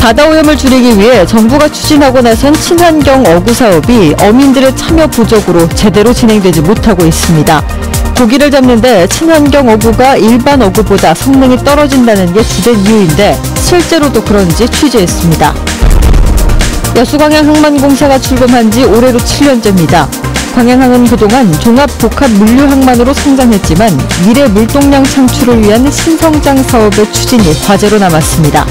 바다 오염을 줄이기 위해 정부가 추진하고 나선 친환경 어구 사업이 어민들의 참여 부족으로 제대로 진행되지 못하고 있습니다. 고기를 잡는데 친환경 어구가 일반 어구보다 성능이 떨어진다는 게 주된 이유인데 실제로도 그런지 취재했습니다. 여수광양항만공사가 출범한 지 올해로 7년째입니다. 광양항은 그동안 종합복합물류항만으로 성장했지만 미래 물동량 창출을 위한 신성장 사업의 추진이 과제로 남았습니다.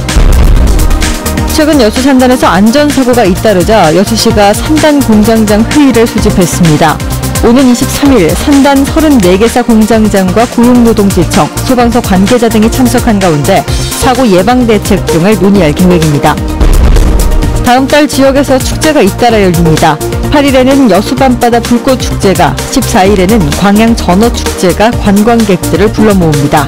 최근 여수 산단에서 안전사고가 잇따르자 여수시가 산단 공장장 회의를 소집했습니다. 오는 23일 산단 34개사 공장장과 고용노동지청, 소방서 관계자 등이 참석한 가운데 사고 예방 대책 등을 논의할 계획입니다. 다음 달 지역에서 축제가 잇따라 열립니다. 8일에는 여수 밤바다 불꽃축제가, 14일에는 광양 전어축제가 관광객들을 불러 모읍니다.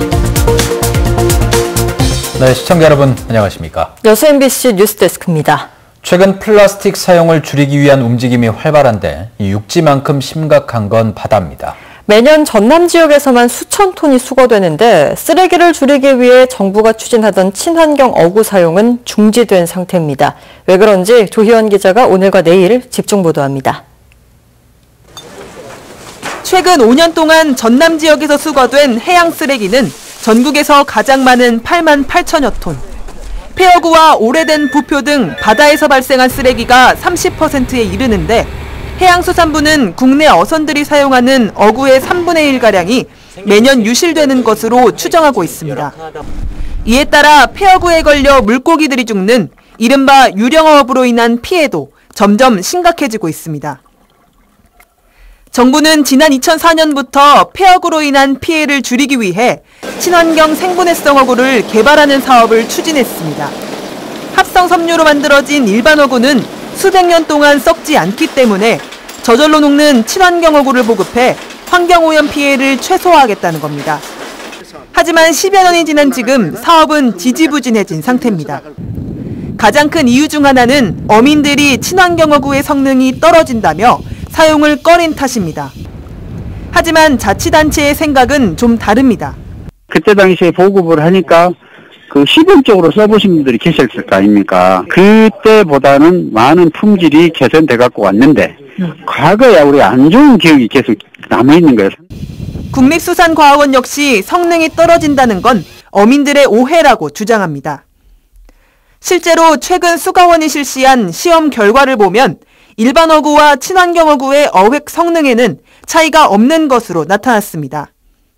네, 시청자 여러분 안녕하십니까? 여수 MBC 뉴스데스크입니다. 최근 플라스틱 사용을 줄이기 위한 움직임이 활발한데 육지만큼 심각한 건 바다입니다. 매년 전남 지역에서만 수천 톤이 수거되는데 쓰레기를 줄이기 위해 정부가 추진하던 친환경 어구 사용은 중지된 상태입니다. 왜 그런지 조희원 기자가 오늘과 내일 집중 보도합니다. 최근 5년 동안 전남 지역에서 수거된 해양 쓰레기는 전국에서 가장 많은 8만 8천여 톤. 폐어구와 오래된 부표 등 바다에서 발생한 쓰레기가 30%에 이르는데 해양수산부는 국내 어선들이 사용하는 어구의 3분의 1가량이 매년 유실되는 것으로 추정하고 있습니다. 이에 따라 폐어구에 걸려 물고기들이 죽는 이른바 유령어업으로 인한 피해도 점점 심각해지고 있습니다. 정부는 지난 2004년부터 폐어구로 인한 피해를 줄이기 위해 친환경 생분해성 어구를 개발하는 사업을 추진했습니다. 합성 섬유로 만들어진 일반 어구는 수백 년 동안 썩지 않기 때문에 저절로 녹는 친환경 어구를 보급해 환경오염 피해를 최소화하겠다는 겁니다. 하지만 10여 년이 지난 지금 사업은 지지부진해진 상태입니다. 가장 큰 이유 중 하나는 어민들이 친환경 어구의 성능이 떨어진다며 사용을 꺼린 탓입니다. 하지만 자치단체의 생각은 좀 다릅니다. 그때 당시에 보급을 하니까 시범적으로 써보신 분들이 계셨을 거 아닙니까? 그때보다는 많은 품질이 개선돼 갖고 왔는데 과거에 우리 안 좋은 기억이 계속 남아있는 거예요. 국립수산과학원 역시 성능이 떨어진다는 건 어민들의 오해라고 주장합니다. 실제로 최근 수가원이 실시한 시험 결과를 보면 일반 어구와 친환경 어구의 어획 성능에는 차이가 없는 것으로 나타났습니다.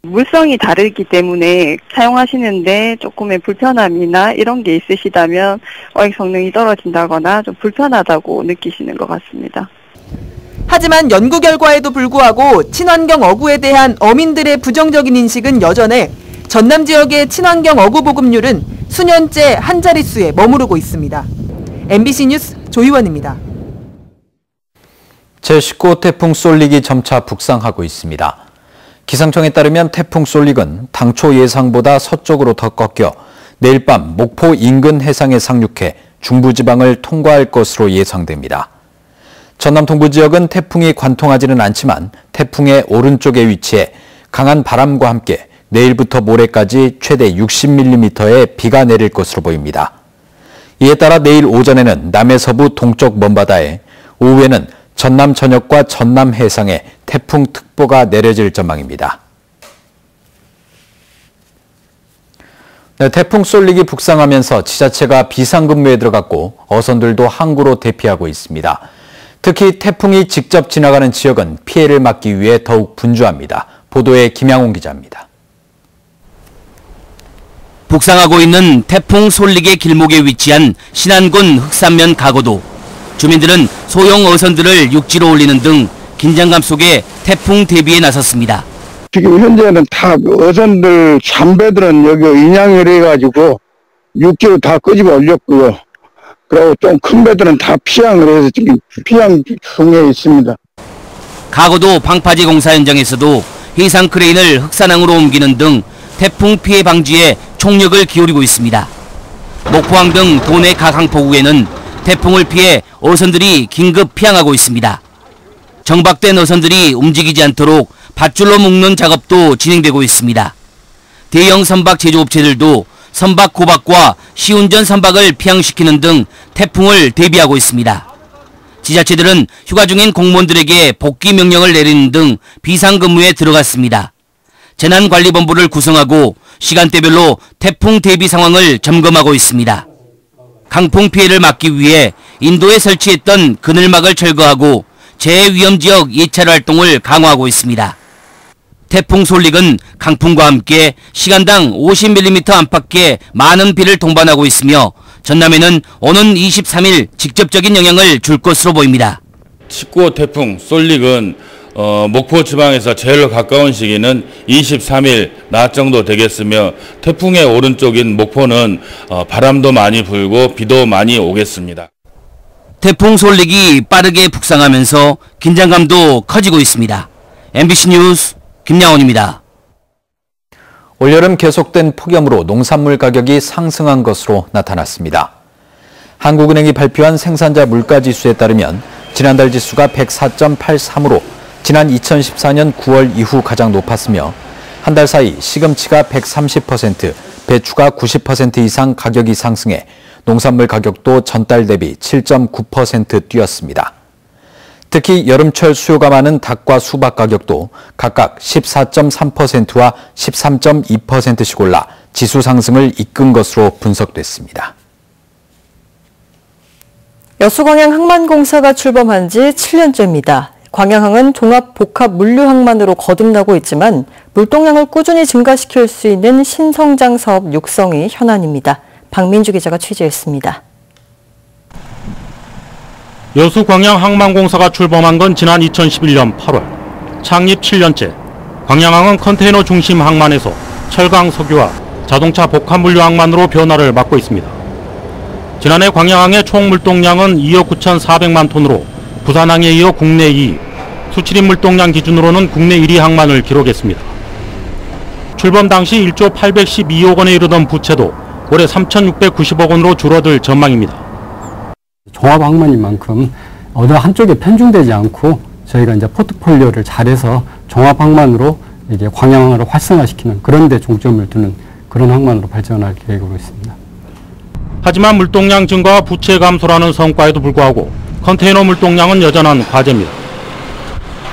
물성이 다르기 때문에 사용하시는데 조금의 불편함이나 이런 게 있으시다면 어획 성능이 떨어진다거나 좀 불편하다고 느끼시는 것 같습니다. 하지만 연구 결과에도 불구하고 친환경 어구에 대한 어민들의 부정적인 인식은 여전해 전남 지역의 친환경 어구 보급률은 수년째 한 자릿수에 머무르고 있습니다. MBC 뉴스 조희원입니다. 제19호 태풍 쏠릭이 점차 북상하고 있습니다. 기상청에 따르면 태풍 쏠릭은 당초 예상보다 서쪽으로 더 꺾여 내일 밤 목포 인근 해상에 상륙해 중부지방을 통과할 것으로 예상됩니다. 전남 동부 지역은 태풍이 관통하지는 않지만 태풍의 오른쪽에 위치해 강한 바람과 함께 내일부터 모레까지 최대 60mm의 비가 내릴 것으로 보입니다. 이에 따라 내일 오전에는 남해 서부 동쪽 먼바다에, 오후에는 전남 전역과 전남 해상에 태풍특보가 내려질 전망입니다. 네, 태풍 쏠릭이 북상하면서 지자체가 비상근무에 들어갔고 어선들도 항구로 대피하고 있습니다. 특히 태풍이 직접 지나가는 지역은 피해를 막기 위해 더욱 분주합니다. 보도에 김양훈 기자입니다. 북상하고 있는 태풍 쏠릭의 길목에 위치한 신안군 흑산면 가고도. 주민들은 소형 어선들을 육지로 올리는 등 긴장감 속에 태풍 대비에 나섰습니다. 지금 현재는 다 어선들, 잠배들은 여기 인양을 해가지고 육지로 다 끄집어 올렸고요. 그리고 좀 큰 배들은 다 피항을 해서 지금 피항 중에 있습니다. 가고도 방파제 공사 현장에서도 해상 크레인을 흑산항으로 옮기는 등 태풍 피해 방지에 총력을 기울이고 있습니다. 목포항 등 도내 각 항포구에는 태풍을 피해 어선들이 긴급 피항하고 있습니다. 정박된 어선들이 움직이지 않도록 밧줄로 묶는 작업도 진행되고 있습니다. 대형 선박 제조업체들도 선박 고박과 시운전 선박을 피항시키는 등 태풍을 대비하고 있습니다. 지자체들은 휴가 중인 공무원들에게 복귀 명령을 내리는 등 비상근무에 들어갔습니다. 재난관리본부를 구성하고 시간대별로 태풍 대비 상황을 점검하고 있습니다. 강풍 피해를 막기 위해 인도에 설치했던 그늘막을 철거하고 재위험지역 예찰 활동을 강화하고 있습니다. 태풍 솔릭은 강풍과 함께 시간당 50mm 안팎의 많은 비를 동반하고 있으며 전남에는 오는 23일 직접적인 영향을 줄 것으로 보입니다. 19호 태풍 솔릭은 목포 지방에서 제일 가까운 시기는 23일 낮 정도 되겠으며 태풍의 오른쪽인 목포는 바람도 많이 불고 비도 많이 오겠습니다. 태풍 솔릭이 빠르게 북상하면서 긴장감도 커지고 있습니다. MBC 뉴스 김양원입니다. 올여름 계속된 폭염으로 농산물 가격이 상승한 것으로 나타났습니다. 한국은행이 발표한 생산자 물가지수에 따르면 지난달 지수가 104.83으로 지난 2014년 9월 이후 가장 높았으며 한 달 사이 시금치가 130%, 배추가 90% 이상 가격이 상승해 농산물 가격도 전달 대비 7.9% 뛰었습니다. 특히 여름철 수요가 많은 닭과 수박 가격도 각각 14.3%와 13.2%씩 올라 지수 상승을 이끈 것으로 분석됐습니다. 여수광양항만공사가 출범한 지 7년째입니다. 광양항은 종합복합물류항만으로 거듭나고 있지만 물동량을 꾸준히 증가시킬 수 있는 신성장 사업 육성이 현안입니다. 박민주 기자가 취재했습니다. 여수광양항만공사가 출범한 건 지난 2011년 8월. 창립 7년째, 광양항은 컨테이너 중심 항만에서 철강 석유와 자동차 복합물류 항만으로 변화를 맞고 있습니다. 지난해 광양항의 총 물동량은 2억 9,400만 톤으로 부산항에 이어 국내 2위, 수출입 물동량 기준으로는 국내 1위 항만을 기록했습니다. 출범 당시 1조 812억 원에 이르던 부채도 올해 3,690억 원으로 줄어들 전망입니다. 종합항만인 만큼 어느 한쪽에 편중되지 않고 저희가 이제 포트폴리오를 잘해서 종합항만으로 이제 광양항을 활성화시키는 그런 데 중점을 두는 그런 항만으로 발전할 계획으로 있습니다. 하지만 물동량 증가와 부채 감소라는 성과에도 불구하고 컨테이너 물동량은 여전한 과제입니다.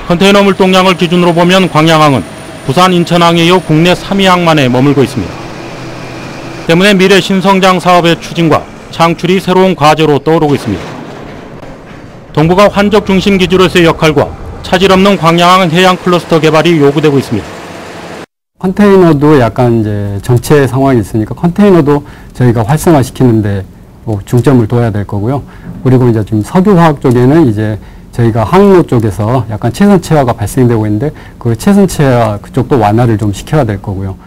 컨테이너 물동량을 기준으로 보면 광양항은 부산 인천항에 이어 국내 3위 항만에 머물고 있습니다. 때문에 미래 신성장 사업의 추진과 창출이 새로운 과제로 떠오르고 있습니다. 동부가 환적 중심 기지로서의 역할과 차질 없는 광양항 해양 클러스터 개발이 요구되고 있습니다. 컨테이너도 약간 이제 정체 상황이 있으니까 컨테이너도 저희가 활성화시키는데 중점을 둬야 될 거고요. 그리고 이제 지금 석유화학 쪽에는 이제 저희가 항로 쪽에서 약간 최선체화가 발생되고 있는데 그 최선체화 그쪽도 완화를 좀 시켜야 될 거고요.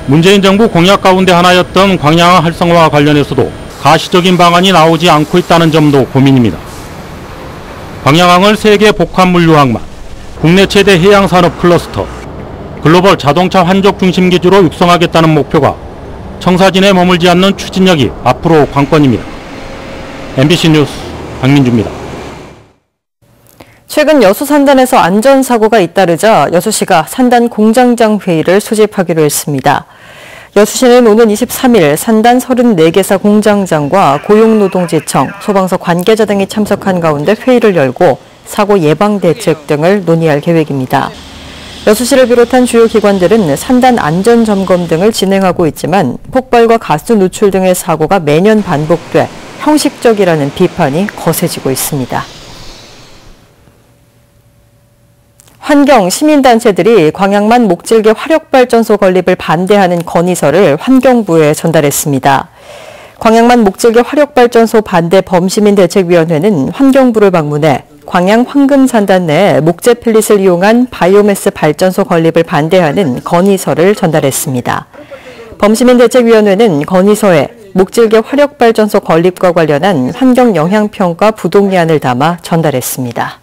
문재인 정부 공약 가운데 하나였던 광양항 활성화와 관련해서도 가시적인 방안이 나오지 않고 있다는 점도 고민입니다. 광양항을 세계 복합물류항만, 국내 최대 해양산업 클러스터, 글로벌 자동차 환적 중심 기지로 육성하겠다는 목표가 청사진에 머물지 않는 추진력이 앞으로 관건입니다. MBC 뉴스 박민주입니다. 최근 여수 산단에서 안전사고가 잇따르자 여수시가 산단 공장장 회의를 소집하기로 했습니다. 여수시는 오는 23일 산단 34개사 공장장과 고용노동지청, 소방서 관계자 등이 참석한 가운데 회의를 열고 사고 예방 대책 등을 논의할 계획입니다. 여수시를 비롯한 주요 기관들은 산단 안전점검 등을 진행하고 있지만 폭발과 가스 누출 등의 사고가 매년 반복돼 형식적이라는 비판이 거세지고 있습니다. 환경 시민단체들이 광양만 목질개 화력발전소 건립을 반대하는 건의서를 환경부에 전달했습니다. 광양만 목질개 화력발전소 반대 범시민대책위원회는 환경부를 방문해 광양 황금산단 내 목재 펠릿을 이용한 바이오매스 발전소 건립을 반대하는 건의서를 전달했습니다. 범시민대책위원회는 건의서에 목질개 화력발전소 건립과 관련한 환경영향평가 부동의안을 담아 전달했습니다.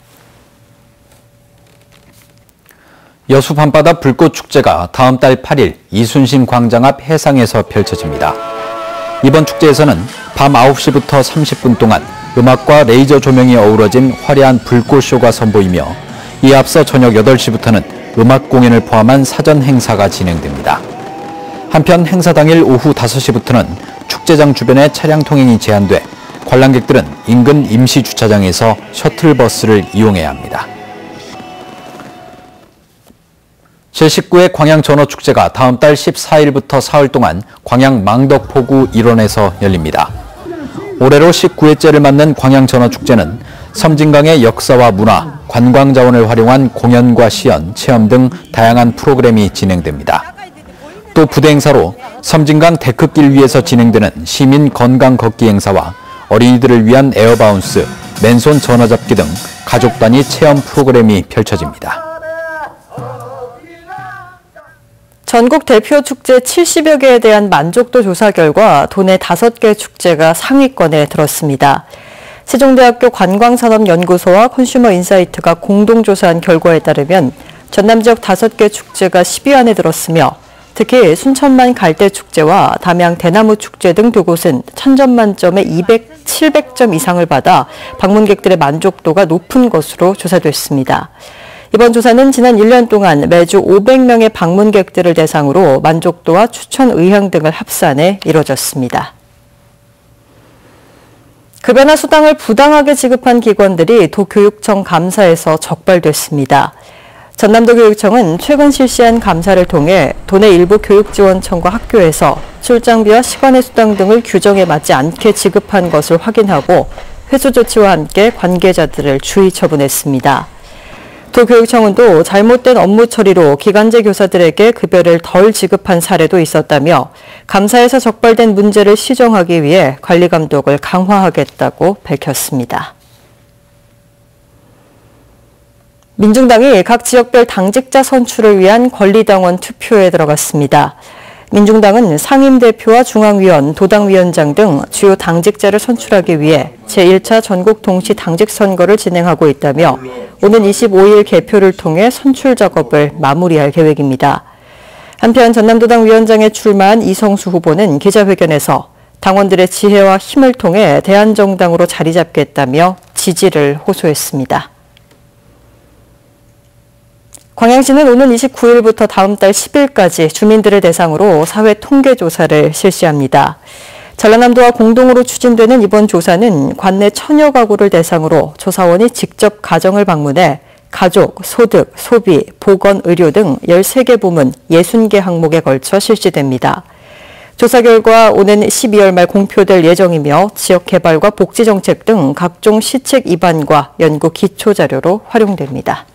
여수 밤바다 불꽃축제가 다음 달 8일 이순신 광장 앞 해상에서 펼쳐집니다. 이번 축제에서는 밤 9시부터 30분 동안 음악과 레이저 조명이 어우러진 화려한 불꽃쇼가 선보이며 이에 앞서 저녁 8시부터는 음악 공연을 포함한 사전 행사가 진행됩니다. 한편 행사 당일 오후 5시부터는 축제장 주변에 차량 통행이 제한돼 관람객들은 인근 임시 주차장에서 셔틀버스를 이용해야 합니다. 제19회 광양전어축제가 다음 달 14일부터 사흘 동안 광양 망덕포구 일원에서 열립니다. 올해로 19회째를 맞는 광양전어축제는 섬진강의 역사와 문화, 관광자원을 활용한 공연과 시연, 체험 등 다양한 프로그램이 진행됩니다. 또 부대 행사로 섬진강 데크길 위에서 진행되는 시민 건강 걷기 행사와 어린이들을 위한 에어바운스, 맨손 전어잡기 등 가족 단위 체험 프로그램이 펼쳐집니다. 전국 대표 축제 70여 개에 대한 만족도 조사 결과 도내 5개 축제가 상위권에 들었습니다. 세종대학교 관광산업연구소와 컨슈머인사이트가 공동 조사한 결과에 따르면 전남 지역 5개 축제가 10위 안에 들었으며 특히 순천만 갈대축제와 담양 대나무축제 등 두 곳은 1000점 만점에 700점 이상을 받아 방문객들의 만족도가 높은 것으로 조사됐습니다. 이번 조사는 지난 1년 동안 매주 500명의 방문객들을 대상으로 만족도와 추천 의향 등을 합산해 이뤄졌습니다. 급여나 수당을 부당하게 지급한 기관들이 도교육청 감사에서 적발됐습니다. 전남도교육청은 최근 실시한 감사를 통해 도내 일부 교육지원청과 학교에서 출장비와 시간의 수당 등을 규정에 맞지 않게 지급한 것을 확인하고 회수 조치와 함께 관계자들을 주의 처분했습니다. 도교육청은 또 잘못된 업무 처리로 기간제 교사들에게 급여를 덜 지급한 사례도 있었다며 감사에서 적발된 문제를 시정하기 위해 관리 감독을 강화하겠다고 밝혔습니다. 민중당이 각 지역별 당직자 선출을 위한 권리당원 투표에 들어갔습니다. 민중당은 상임대표와 중앙위원, 도당위원장 등 주요 당직자를 선출하기 위해 제1차 전국 동시 당직 선거를 진행하고 있다며 오는 25일 개표를 통해 선출 작업을 마무리할 계획입니다. 한편 전남도당 위원장에 출마한 이성수 후보는 기자회견에서 당원들의 지혜와 힘을 통해 대한정당으로 자리 잡겠다며 지지를 호소했습니다. 광양시는 오는 29일부터 다음 달 10일까지 주민들을 대상으로 사회 통계 조사를 실시합니다. 전라남도와 공동으로 추진되는 이번 조사는 관내 1000여 가구를 대상으로 조사원이 직접 가정을 방문해 가족, 소득, 소비, 보건, 의료 등 13개 부문 60개 항목에 걸쳐 실시됩니다. 조사 결과 오는 12월 말 공표될 예정이며 지역 개발과 복지 정책 등 각종 시책 입안과 연구 기초 자료로 활용됩니다.